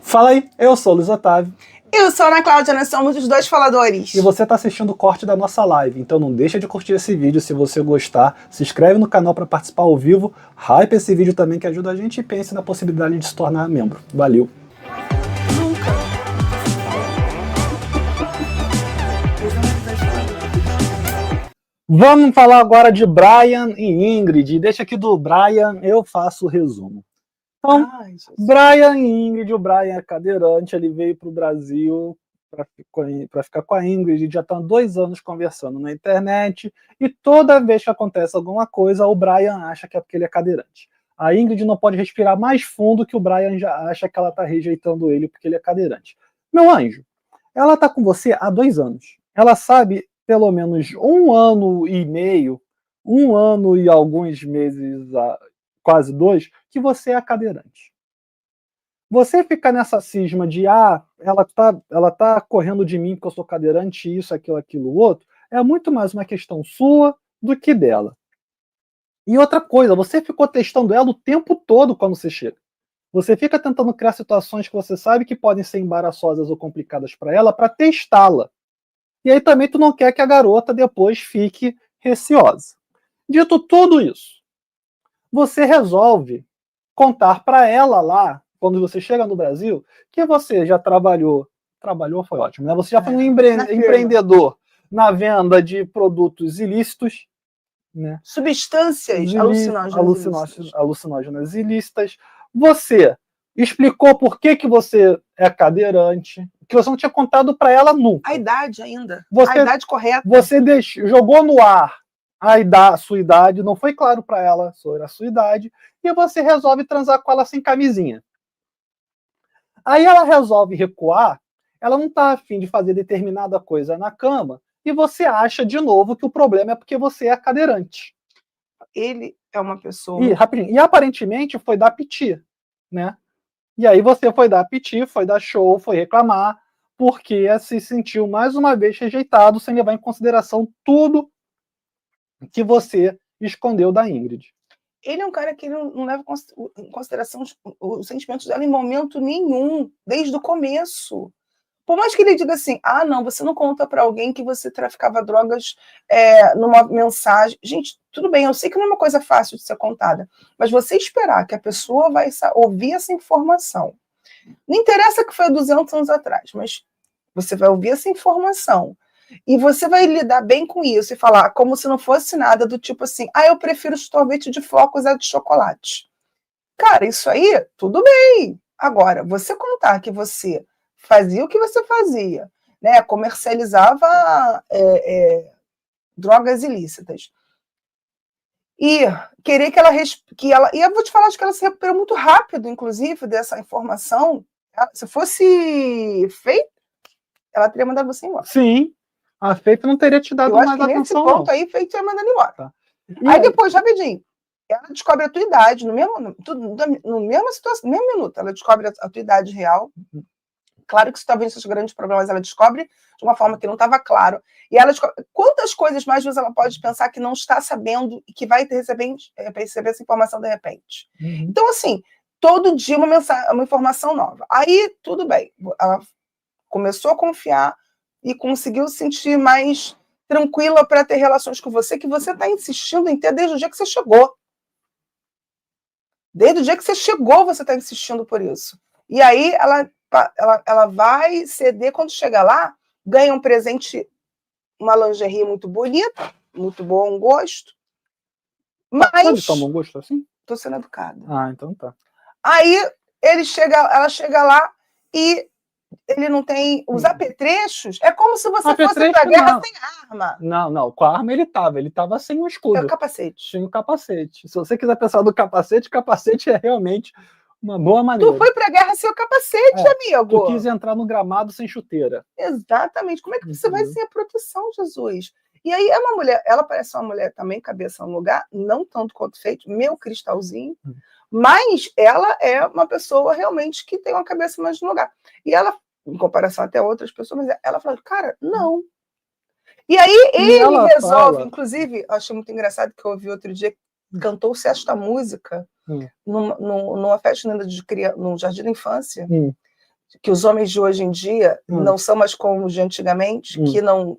Fala aí, eu sou o Luiz Otávio. Eu sou a Ana Cláudia, nós somos os dois faladores. E você está assistindo o corte da nossa live, então não deixa de curtir esse vídeo se você gostar, se inscreve no canal para participar ao vivo, hype esse vídeo também que ajuda a gente e pense na possibilidade de se tornar membro. Valeu! Vamos falar agora de Brian e Ingrid. Deixa aqui do Brian, eu faço o resumo. Então, Brian e Ingrid, o Brian é cadeirante, ele veio para o Brasil para ficar com a Ingrid, já estão 2 anos conversando na internet, e toda vez que acontece alguma coisa, o Brian acha que é porque ele é cadeirante. A Ingrid não pode respirar mais fundo que o Brian já acha que ela está rejeitando ele porque ele é cadeirante. Meu anjo, ela está com você há 2 anos. Ela sabe pelo menos 1 ano e meio, 1 ano e alguns meses, quase 2, que você é cadeirante. Você fica nessa cisma de ela tá correndo de mim porque eu sou cadeirante, isso, aquilo, outro, é muito mais uma questão sua do que dela. E outra coisa, você ficou testando ela o tempo todo quando você chega. Você fica tentando criar situações que você sabe que podem ser embaraçosas ou complicadas para ela, para testá-la. E aí também tu não quer que a garota depois fique receosa. Dito tudo isso, você resolve contar para ela lá, quando você chega no Brasil, que você já trabalhou foi ótimo, né? Você já foi um empreendedor na venda de produtos ilícitos, né? Substâncias alucinógenas ilícitas. Você explicou por que você é cadeirante, que você não tinha contado para ela nunca. A idade ainda, a idade correta. Você jogou no ar a sua idade, não foi claro para ela sobre a sua idade, e você resolve transar com ela sem camisinha. Aí ela resolve recuar, ela não está afim de fazer determinada coisa na cama, e você acha de novo que o problema é porque você é cadeirante. Ele é uma pessoa... E aparentemente foi dar piti, né? E aí você foi dar piti, foi dar show, foi reclamar, porque se sentiu mais uma vez rejeitado, sem levar em consideração tudo que você escondeu da Ingrid. Ele é um cara que não leva em consideração os sentimentos dela em momento nenhum, desde o começo. Por mais que ele diga assim, não, você não conta para alguém que você traficava drogas numa mensagem. Gente, tudo bem, eu sei que não é uma coisa fácil de ser contada, mas você esperar que a pessoa vai ouvir essa informação. Não interessa que foi há 200 anos atrás, mas você vai ouvir essa informação. E você vai lidar bem com isso e falar como se não fosse nada, do tipo assim, eu prefiro sorvete de flocos a de chocolate. Cara, isso aí, tudo bem. Agora, você contar que você fazia o que você fazia, né? Comercializava drogas ilícitas. E querer que ela... E eu vou te falar que ela se recuperou muito rápido, inclusive, dessa informação. Se fosse feito, ela teria mandado você embora. Sim. A Feito não teria te dado mais atenção, nesse ponto não. Aí, Feito ia mandando embora. Tá. Aí depois, rapidinho, ela descobre a tua idade, no mesmo situação, no mesmo minuto, ela descobre a tua idade real. Claro que isso talvez seja grandes problemas, ela descobre de uma forma que não estava claro. E ela descobre quantas coisas mais vezes ela pode pensar que não está sabendo e que vai receber essa informação de repente. Então, assim, todo dia uma informação nova. Aí, tudo bem. Ela começou a confiar e conseguiu se sentir mais tranquila para ter relações com você, que você está insistindo em ter desde o dia que você chegou. Desde o dia que você chegou, você está insistindo por isso. E aí ela vai ceder quando chega lá, ganha um presente, uma lingerie muito bonita, muito bom gosto. Mas... Pode tomar um gosto assim? Tô sendo educada. Então tá. Aí ela chega lá e ele não tem os apetrechos. É como se você fosse pra guerra sem arma. Não, com a arma ele tava sem o escudo. É o capacete. Sem o capacete. Se você quiser pensar do capacete é realmente uma boa maneira. Tu foi pra guerra sem o capacete, amigo. Tu quis entrar no gramado sem chuteira. Exatamente. Como é que você vai sem a proteção, Jesus? E aí é uma mulher, ela parece uma mulher também, cabeça no lugar, não tanto quanto Feito, meu cristalzinho, mas ela é uma pessoa realmente que tem uma cabeça mais no lugar. E ela, em comparação até a outras pessoas, ela fala, cara, não. E aí ele resolve, inclusive, eu achei muito engraçado que eu ouvi outro dia, cantou-se esta música numa festa de criança, num jardim da infância, que os homens de hoje em dia não são mais como os de antigamente,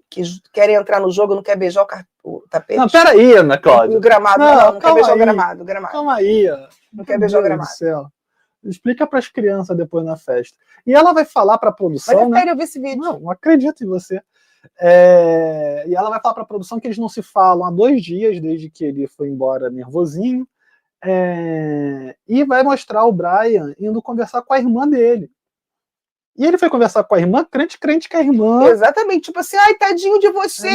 que querem entrar no jogo, não quer beijar o tapete. Não, peraí, Ana Cláudia. O gramado, não quer beijar o gramado. Calma aí. Não quer beijar o gramado. Explica para as crianças depois na festa. E ela vai falar para a produção... Mas eu ver esse vídeo. Não acredito em você. E ela vai falar para a produção que eles não se falam há 2 dias, desde que ele foi embora nervosinho. E vai mostrar o Brian indo conversar com a irmã dele. E ele foi conversar com a irmã, crente que a irmã... Exatamente, tipo assim, ai, tadinho de você,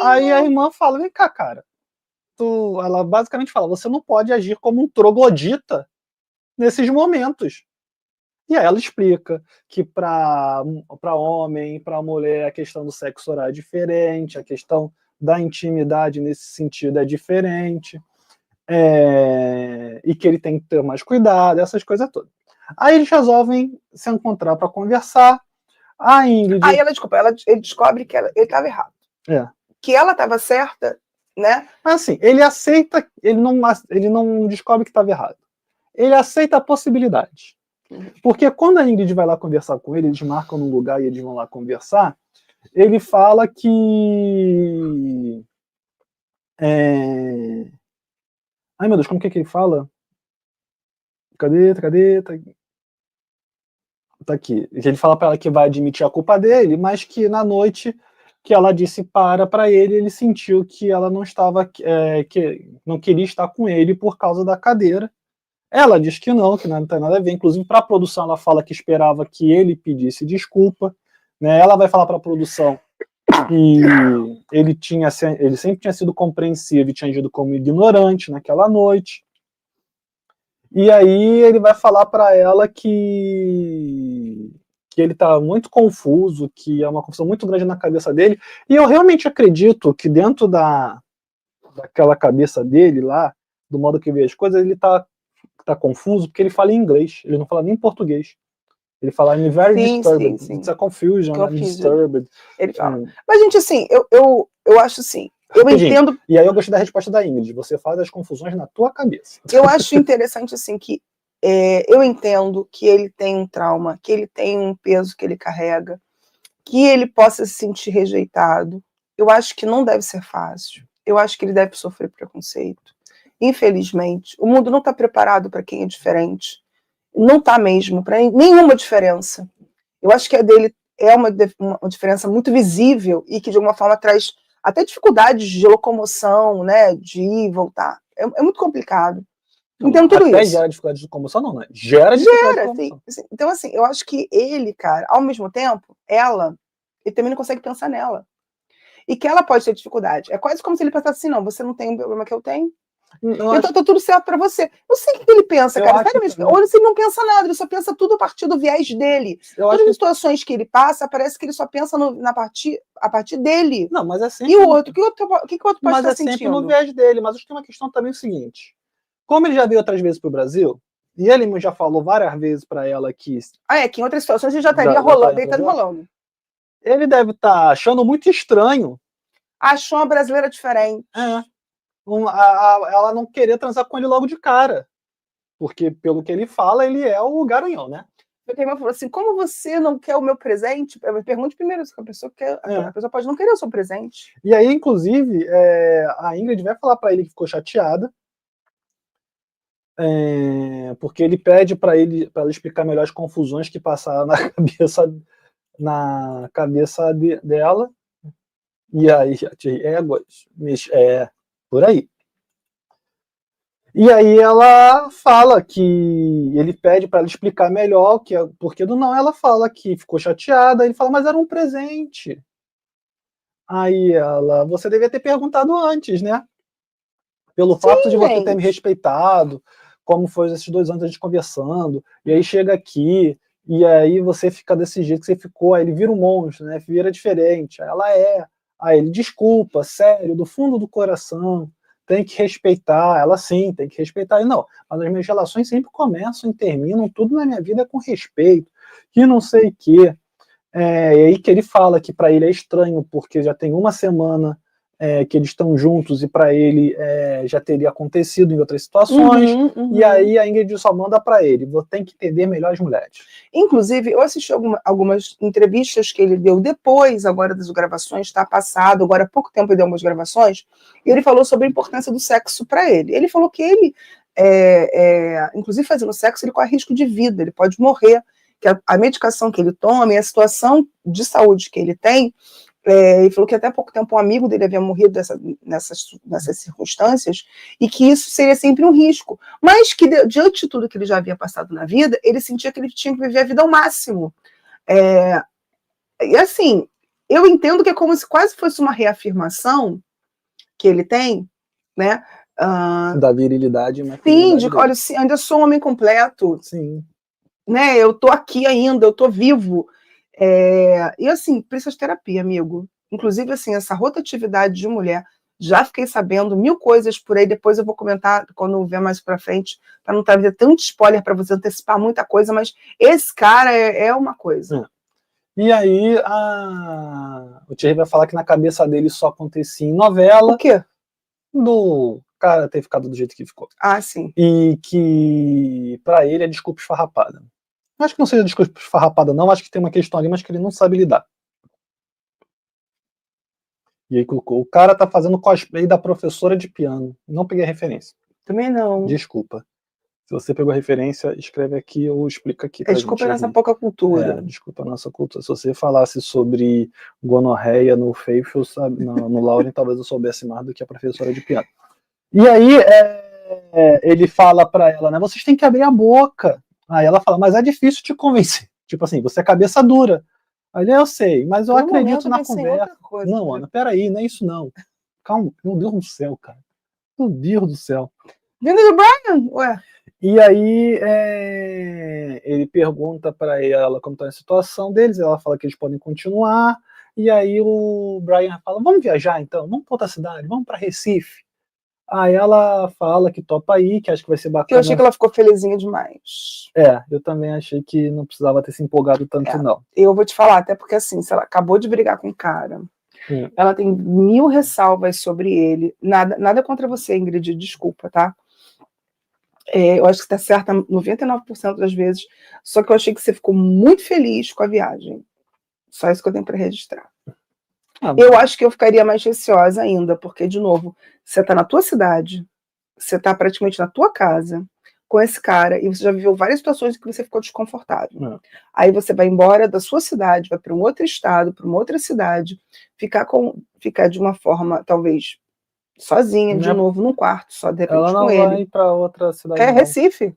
Aí a irmã fala, vem cá, cara. Ela basicamente fala, você não pode agir como um troglodita nesses momentos. E aí ela explica que para homem e para mulher a questão do sexo oral é diferente, a questão da intimidade nesse sentido é diferente, e que ele tem que ter mais cuidado, essas coisas todas. Aí eles resolvem se encontrar para conversar. A Ingrid... Aí ele descobre que ele estava errado. Que ela estava certa, né? Assim, ele aceita, ele não descobre que estava errado. Ele aceita a possibilidade. Porque quando a Ingrid vai lá conversar com ele, eles marcam num lugar e eles vão lá conversar, ele fala que... Ai, meu Deus, como que ele fala? Cadê? Tá aqui. Ele fala para ela que vai admitir a culpa dele, mas que na noite que ela disse para ele sentiu que ela não estava, que não queria estar com ele por causa da cadeira. Ela diz que não tem nada a ver. Inclusive, para a produção, ela fala que esperava que ele pedisse desculpa. Né? Ela vai falar para a produção que ele sempre tinha sido compreensivo e tinha agido como ignorante naquela noite. E aí ele vai falar para ela que ele está muito confuso, que é uma confusão muito grande na cabeça dele. E eu realmente acredito que dentro daquela cabeça dele lá, do modo que vê as coisas, ele está confuso porque ele fala em inglês, ele não fala nem em português. Ele fala, I'm very disturbed. Sim. It's a confusion, I'm disturbed. Ele fala. Mas, gente, assim, eu acho assim, eu entendo... E aí eu gostei da resposta da Ingrid, você faz as confusões na tua cabeça. Eu acho interessante, assim, que eu entendo que ele tem um trauma, que ele tem um peso que ele carrega, que ele possa se sentir rejeitado. Eu acho que não deve ser fácil. Eu acho que ele deve sofrer preconceito. Infelizmente, o mundo não está preparado para quem é diferente. Não está mesmo, para nenhuma diferença. Eu acho que a dele é uma diferença muito visível e que, de alguma forma, traz até dificuldades de locomoção, né, de ir e voltar. É muito complicado. Entendo tudo isso. Até gera dificuldade de locomoção, não, né? Gera dificuldade de locomoção. Sim. Então, assim, eu acho que ele, cara, ao mesmo tempo, ele também não consegue pensar nela. E que ela pode ter dificuldade. É quase como se ele pensasse assim, não, você não tem o problema que eu tenho. Então tá tudo certo pra você. Eu sei o que ele pensa, cara. Ou ele não pensa nada, ele só pensa tudo a partir do viés dele. Todas as situações que ele passa, parece que ele só pensa a partir dele. Não, mas é sempre... E o outro? O que o outro pode estar sentindo? Mas é sempre no viés dele. Mas acho que tem uma questão também o seguinte. Como ele já veio outras vezes pro Brasil, e ele já falou várias vezes pra ela que... que em outras situações ele já estaria deitado rolando. Ele deve estar achando muito estranho. Achou uma brasileira diferente. Ela não querer transar com ele logo de cara. Porque, pelo que ele fala, ele é o garanhão, né? Meu irmão falou assim, como você não quer o meu presente? Eu me pergunto primeiro se a pessoa quer. A pessoa pode não querer o seu presente. E aí, inclusive, a Ingrid vai falar pra ele que ficou chateada. Porque ele pede para ela explicar melhor as confusões que passaram na cabeça dela. E aí, por aí. E aí ela fala que ele pede para ela explicar melhor que é porque do não. Ela fala que ficou chateada. Ele fala, mas era um presente. Aí ela, você devia ter perguntado antes, né? Pelo fato de você ter me respeitado, como foi esses 2 anos a gente conversando. E aí chega aqui, e aí você fica desse jeito que você ficou. Aí ele vira um monstro, né? Vira diferente. Aí ela Aí ele, desculpa, sério, do fundo do coração, tem que respeitar. Ela sim, tem que respeitar. E não, mas as minhas relações sempre começam e terminam, tudo na minha vida é com respeito, que não sei o quê. E aí que ele fala que para ele é estranho, porque já tem uma semana que eles estão juntos e para ele já teria acontecido em outras situações, e aí a Ingrid só manda para ele, você tem que entender melhor as mulheres. Inclusive, eu assisti algumas entrevistas que ele deu depois, agora das gravações, está passado, agora há pouco tempo ele deu algumas gravações, e ele falou sobre a importância do sexo para ele. Ele falou que ele, inclusive fazendo sexo, ele corre risco de vida, ele pode morrer, que a medicação que ele toma e a situação de saúde que ele tem. Ele falou que até pouco tempo um amigo dele havia morrido nessas circunstâncias e que isso seria sempre um risco, mas que diante de tudo que ele já havia passado na vida, ele sentia que ele tinha que viver a vida ao máximo. E assim, eu entendo que é como se quase fosse uma reafirmação que ele tem, né? Da virilidade. Sim, de olha, ainda sou um homem completo. Sim. Né? Eu tô aqui ainda, eu tô vivo. E assim, precisa de terapia, amigo. Inclusive, assim, essa rotatividade de mulher, já fiquei sabendo 1000 coisas por aí, depois eu vou comentar quando vier mais pra frente, para não trazer tanto spoiler para você antecipar muita coisa, mas esse cara é uma coisa. E aí, o Thierry vai falar que na cabeça dele só acontecia em novela. O quê? Do cara ter ficado do jeito que ficou. Ah, sim. E que, pra ele, é desculpa esfarrapada. Acho que não seja desculpa esfarrapada, não. Acho que tem uma questão ali, mas que ele não sabe lidar. E aí colocou, o cara tá fazendo cosplay da professora de piano. Não peguei a referência. Também não. Desculpa. Se você pegou a referência, escreve aqui ou explica aqui. Desculpa a nossa pouca cultura. Desculpa a nossa cultura. Se você falasse sobre gonorreia no Faithful, sabe, no Lauren, talvez eu soubesse mais do que a professora de piano. E aí ele fala pra ela, né, vocês têm que abrir a boca. Aí ela fala, mas é difícil te convencer. Tipo assim, você é cabeça dura. Aí eu sei, mas eu acredito na conversa. Não, Ana, peraí, não é isso não. Calma, meu Deus do céu, cara. Meu Deus do céu. Vindo do Brian? Ué. E aí ele pergunta pra ela como tá a situação deles, ela fala que eles podem continuar, e aí o Brian fala, vamos viajar então, vamos pra outra cidade, vamos pra Recife. Aí ela fala que topa aí, que acha que vai ser bacana. Eu achei que ela ficou felizinha demais. Eu também achei que não precisava ter se empolgado tanto, não. Eu vou te falar, até porque assim, se ela acabou de brigar com o cara, ela tem 1000 ressalvas sobre ele, nada contra você, Ingrid, desculpa, tá? Eu acho que você tá certa 99% das vezes, só que eu achei que você ficou muito feliz com a viagem. Só isso que eu tenho para registrar. Eu acho que eu ficaria mais receosa ainda, porque, de novo, você tá na tua cidade, você tá praticamente na tua casa, com esse cara, e você já viveu várias situações em que você ficou desconfortável. Aí você vai embora da sua cidade, vai para um outro estado, para uma outra cidade, ficar de uma forma, talvez, sozinha, de novo, num quarto, só de repente ela não com ele. vai para outra cidade. Recife.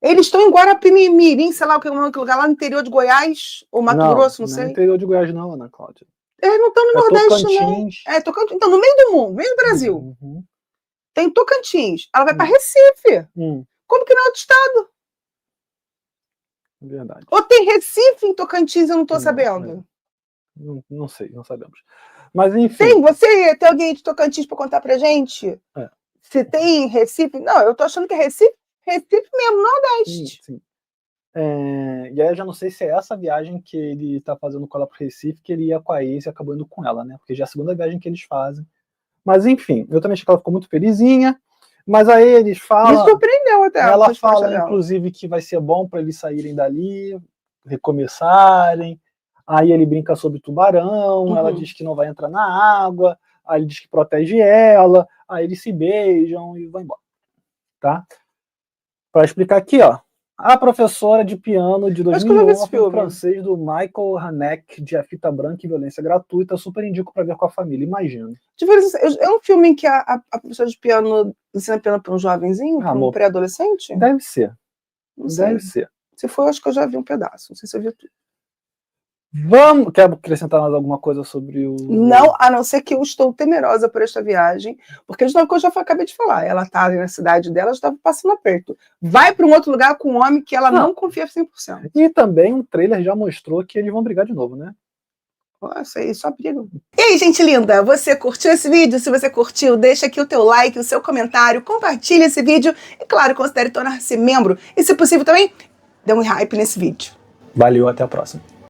Eles estão em Guarapimirim, sei lá o que lugar, lá no interior de Goiás, ou Mato Grosso, não sei. Não é no interior de Goiás não, Ana Cláudia. Eles não estão no Nordeste, Tocantins. não. Tocantins. Então, no meio do mundo, no meio do Brasil. Tem Tocantins. Ela vai para Recife. Como que não é outro estado? Verdade. Ou tem Recife em Tocantins, eu não estou sabendo. Não sei, não sabemos. Mas enfim. Tem alguém de Tocantins para contar pra gente? Se tem Recife? Não, eu tô achando que é Recife mesmo, Nordeste. Sim. E aí eu já não sei se é essa viagem que ele tá fazendo com ela pro Recife, que ele ia com a ex e acabou indo com ela, né? Porque já é a segunda viagem que eles fazem. Mas enfim, eu também achei que ela ficou muito felizinha. Mas aí eles falam. Me surpreendeu até. Ela fala, inclusive, que vai ser bom para eles saírem dali, recomeçarem. Aí ele brinca sobre tubarão, ela diz que não vai entrar na água, aí ele diz que protege ela, aí eles se beijam e vão embora. Tá? Para explicar aqui, ó. A professora de piano de 2001, francês do Michael Haneke, de A Fita Branca e Violência Gratuita, super indico para ver com a família, imagina. É um filme em que a professora de piano ensina piano para um jovenzinho, para um pré-adolescente? Deve ser. Não sei. Deve ser. Se for, acho que eu já vi um pedaço, não sei se eu vi tudo. Quer acrescentar mais alguma coisa sobre o... Não, a não ser que eu estou temerosa por esta viagem, porque de novo, que eu já acabei de falar, ela tá na cidade dela, já estava passando aperto. Vai para um outro lugar com um homem que ela não confia 100%. E também o trailer já mostrou que eles vão brigar de novo, né? Nossa, aí só briga. E aí, gente linda, você curtiu esse vídeo? Se você curtiu, deixa aqui o teu like, o seu comentário, compartilha esse vídeo e, claro, considere tornar-se membro. E, se possível, também, dê um hype nesse vídeo. Valeu, até a próxima.